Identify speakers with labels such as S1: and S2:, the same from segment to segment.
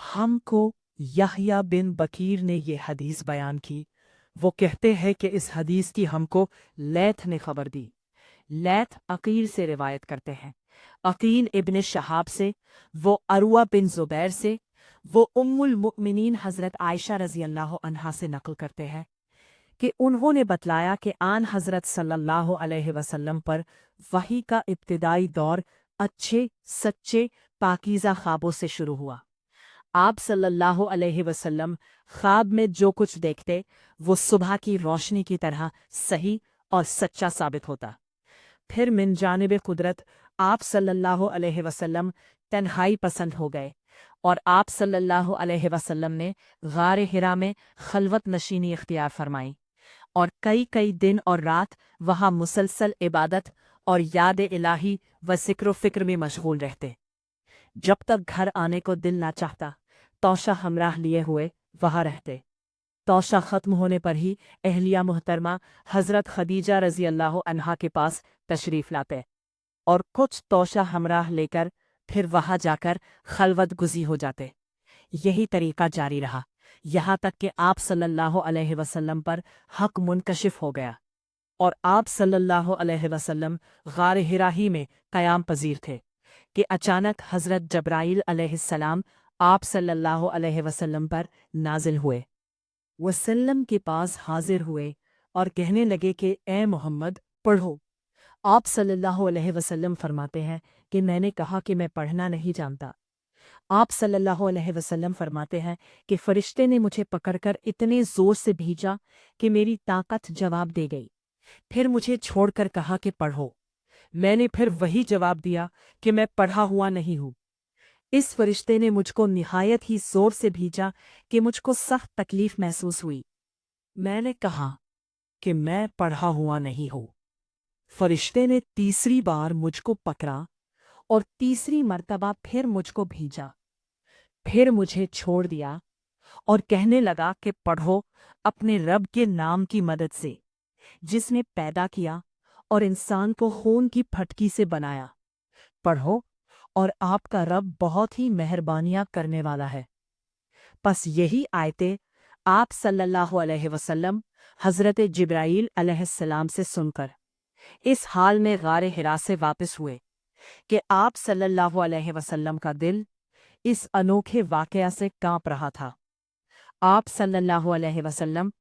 S1: हमको यहया बिन बकीर ने ये हदीस बयान की। वो कहते हैं कि इस हदीस की हमको लैथ ने खबर दी। लैथ अकील से रिवायत करते हैं, अकील इब्न शहाब से, वो अरुआ बिन जुबैर से, वो उम्मुल मुमिनीन हज़रत आयशा रज़ी अल्लाह अन्हा से नकल करते हैं कि उन्होंने बतलाया कि आन हज़रत सल्लल्लाहु अलैहि वसल्लम पर वही का इब्तिदाई दौर अच्छे सच्चे पाकीज़ा ख्वाबों से शुरू हुआ। आप सल्लल्लाहु अलैहि वसल्लम ख्वाब में जो कुछ देखते वो सुबह की रोशनी की तरह सही और सच्चा साबित होता। फिर मिन जानिब कुदरत आप सल्लल्लाहु अलैहि वसल्लम तन्हाई पसंद हो गए और आप सल्लल्लाहु अलैहि वसल्लम ने गार हिरा में खलवत नशीनी इख्तियार फरमाई और कई कई दिन और रात वहाँ मुसलसल इबादत और याद इलाही व ज़िक्र फ़िक्र में मशगूल रहते। जब तक घर आने को दिल ना चाहता तौशा हमराह लिए हुए वहाँ रहते। तौशा ख़त्म होने पर ही अहलिया मुहतरमा हज़रत खदीजा रज़ी अल्लाह अन्हा के पास तशरीफ़ लाते और कुछ तौशा हमराह लेकर फिर वहाँ जाकर खलवत गुज़ी हो जाते। यही तरीक़ा जारी रहा यहाँ तक कि आप सल्लल्लाहु अलैहि वसल्लम पर हक़ मुनकशिफ हो गया और आप सल्लल्लाहु अलैहि वसल्लम गार हिरा ही में क़याम पजीर थे कि अचानक हज़रत जब्राईल अलैहिस्सलाम आप सल्लल्लाहु अलैहि वसल्लम पर नाजिल हुए, वसल्लम के पास हाजिर हुए और कहने लगे कि ए मोहम्मद पढ़ो। आप सल्लल्लाहु अलैहि वसल्लम फरमाते हैं कि मैंने कहा कि मैं पढ़ना नहीं जानता। आप सल्लल्लाहु अलैहि वसल्लम फरमाते हैं कि फरिश्ते ने मुझे पकड़कर इतने ज़ोर से भींचा कि मेरी ताकत जवाब दे गई। फिर मुझे छोड़कर कहा कि पढ़ो। मैंने फिर वही जवाब दिया कि मैं पढ़ा हुआ नहीं हूँ। इस फरिश्ते ने मुझको निहायत ही ज़ोर से भींचा कि मुझको सख्त तकलीफ़ महसूस हुई। मैंने कहा कि मैं पढ़ा हुआ नहीं हूँ। फरिश्ते ने तीसरी बार मुझको पकड़ा और तीसरी मर्तबा फिर मुझको भींचा। फिर मुझे छोड़ दिया और कहने लगा कि पढ़ो अपने रब के नाम की मदद से, जिसने पैदा किया और इंसान को खून की फटकी से बनाया। पढ़ो और आपका रब बहुत ही मेहरबानियाँ करने वाला है। बस यही आयतें आप सल्लल्लाहु अलैहि वसल्लम हज़रत जिब्राईल अलैहिस्सलाम से सुनकर इस हाल में गार हिरा से वापस हुए कि आप सल्लल्लाहु अलैहि वसल्लम का दिल इस अनोखे वाक़या से काँप रहा था। आप सल्लल्लाहु अलैहि वसल्लम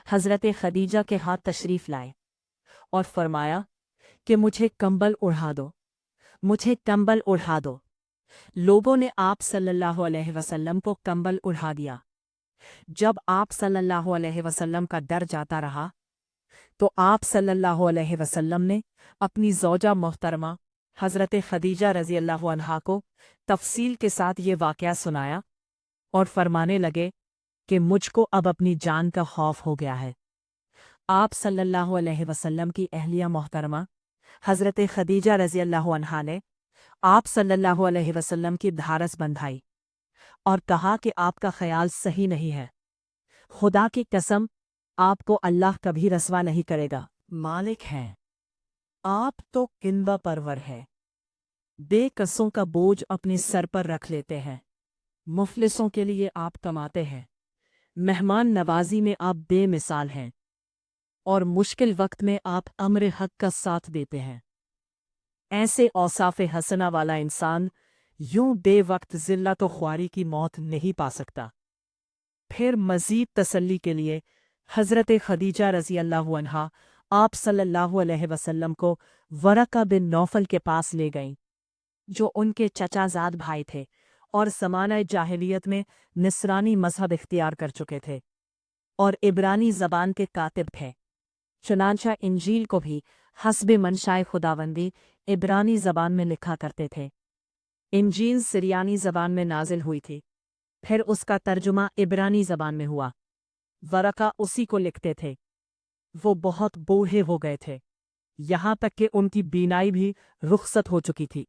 S1: हज़रत खदीजा के हाथ तशरीफ़ लाए और फरमाया कि मुझे कंबल उढ़ा दो, मुझे कंबल उढ़ा दो। लोगों ने आप सल्लल्लाहु अलैहि वसल्लम को कंबल उढ़ा दिया। जब आप सल्लल्लाहु अलैहि वसल्लम का डर जाता रहा तो आप सल्लल्लाहु अलैहि वसल्लम ने अपनी ज़ौजा मोहतरमा हज़रत खदीजा रज़ी अल्लाह अन्हा को तफ़सील के साथ ये वाक़या सुनाया और फरमाने लगे कि मुझको अब अपनी जान का खौफ हो गया है। आप सल्लल्लाहु अलैहि वसल्लम की अहलिया मोहतरमा हज़रत खदीजा रज़ी अल्लाह अन्हा ने आप सल्लल्लाहु अलैहि वसल्लम की धारस बंधाई और कहा कि आपका ख्याल सही नहीं है। खुदा की कसम आपको अल्लाह कभी रसवा नहीं करेगा। मालिक हैं आप तो किंबा परवर है, बेकसों का बोझ अपने सर पर रख लेते हैं, मुफलिसों के लिए आप कमाते हैं, मेहमान नवाजी में आप बेमिसाल हैं और मुश्किल वक्त में आप अम्र हक का साथ देते हैं। ऐसे औसाफ़े हसना वाला इंसान यूं बेवक्त ज़िल्लत व ख्वारी की मौत नहीं पा सकता। फिर मज़ीद तसल्ली के लिए हज़रत खदीजा रज़ी अल्लाह अन्हा आप सल्लल्लाहु अलैहि वसल्लम को वरका बिन नौफल के पास ले गईं, जो उनके चचाज़ाद भाई थे और ज़माना जाहिलियत में निसरानी मज़हब इख्तियार कर चुके थे और इब्रानी ज़बान के कातिब थे। चुनांचा इंजील को भी हस्ब मंशाए खुदावंदी इब्रानी ज़बान में लिखा करते थे। इंजील सिरियानी ज़बान में नाजिल हुई थी, फिर उसका तर्जुमा इब्रानी ज़बान में हुआ। वरका उसी को लिखते थे। वो बहुत बूढ़े हो गए थे, यहाँ तक कि उनकी बीनाई भी रुखसत हो चुकी थी।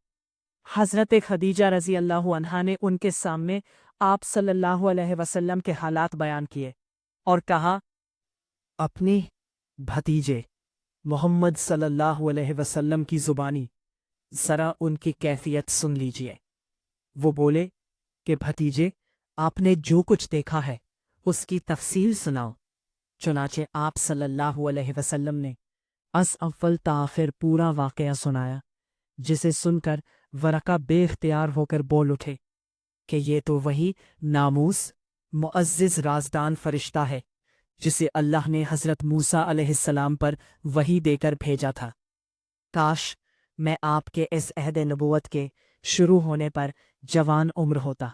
S1: हज़रत खदीजा रज़ी अल्लाह अन्हा ने उनके सामने आप सल्लल्लाहु अलैहि वसल्लम के हालात बयान किए और कहा, अपने भतीजे मोहम्मद सल्लल्लाहु अलैहि वसल्लम की ज़ुबानी ज़रा उनकी कैफियत सुन लीजिए। वो बोले कि भतीजे آپ نے جو کچھ دیکھا ہے اس کی تفصیل سناؤ۔ چنانچہ آپ صلی اللہ علیہ وسلم نے از اول تاخر پورا واقعہ سنایا، جسے سن کر ورقہ بے اختیار ہو کر بول اٹھے کہ یہ تو وہی ناموس معزز رازدان فرشتہ ہے جسے اللہ نے حضرت موسیٰ علیہ السلام پر وحی دے کر بھیجا تھا۔ کاش میں آپ کے اس عہد نبوت کے شروع ہونے پر جوان عمر ہوتا،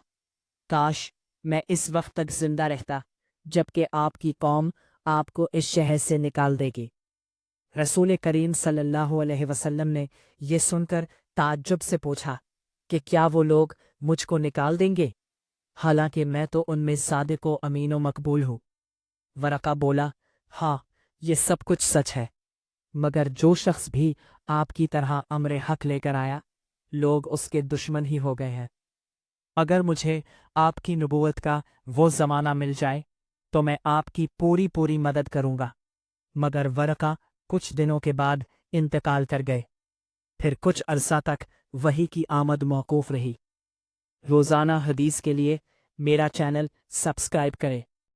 S1: کاش میں اس وقت تک زندہ رہتا جبکہ آپ کی قوم آپ کو اس شہر سے نکال دے گی۔ رسول کریم صلی اللہ علیہ وسلم نے یہ سن کر تعجب سے پوچھا کہ کیا وہ لوگ مجھ کو نکال دیں گے، حالانکہ میں تو ان میں صادق و امین و مقبول ہوں۔ ورقہ بولا، ہاں یہ سب کچھ سچ ہے، مگر جو شخص بھی آپ کی طرح امر حق لے کر آیا، لوگ اس کے دشمن ہی ہو گئے ہیں۔ اگر مجھے آپ کی نبوت کا وہ زمانہ مل جائے تو میں آپ کی پوری مدد کروں گا۔ مگر ورقہ کچھ دنوں کے بعد انتقال کر گئے۔ پھر کچھ عرصہ تک وحی کی آمد موقوف رہی۔ روزانہ حدیث کے لیے میرا چینل سبسکرائب کریں۔